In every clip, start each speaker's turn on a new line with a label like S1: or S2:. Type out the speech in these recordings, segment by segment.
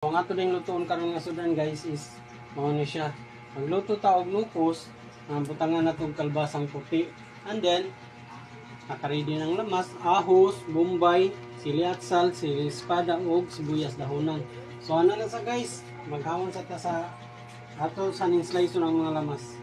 S1: Ang ato ding lutoon karon nga sudan guys is mao ni siya. Magluto ta og nukos, butangan natong kalbasang puti. And then naka-ready ng lamas, ahos, bombay, sili at sal, sili espada ug sibuyas dahonan. So ano na sa guys, maghawon sa ta sa ato sa ning slice ng mga lamas.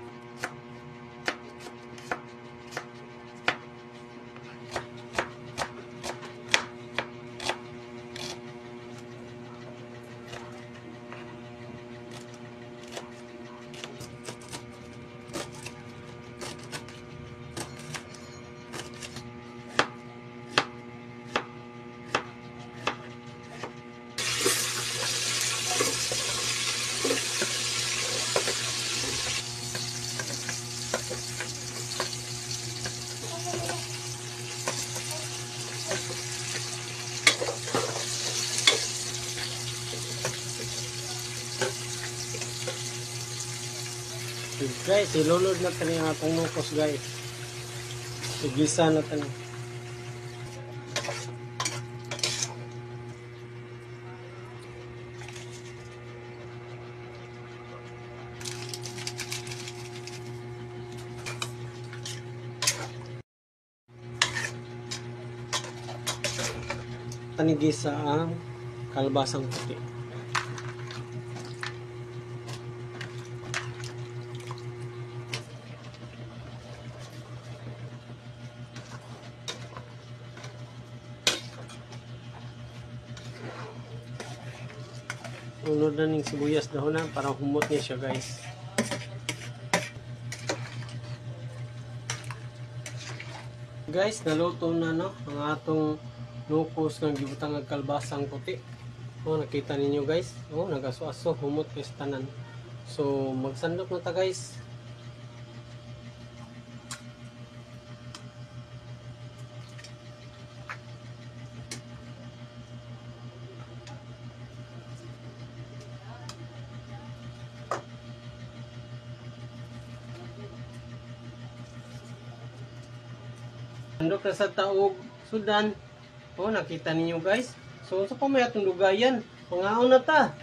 S1: Guys, ilulod na tayo ang atong nukos guys. Igisa na tayo. Tanigisa ang kalbasang puti. Unod na ng sibuyas dahonan para humot niya siya guys. Guys, naluto na no ang atong nukos ng gibutang ng kalbasang puti. Nakita ninyo guys. Nagaso-aso humot kay tanan. So magsandok na ta guys. Sandok na sa taog sudan. Nakita ninyo guys. So sa pa may atong lugayan. Pangaon na ta.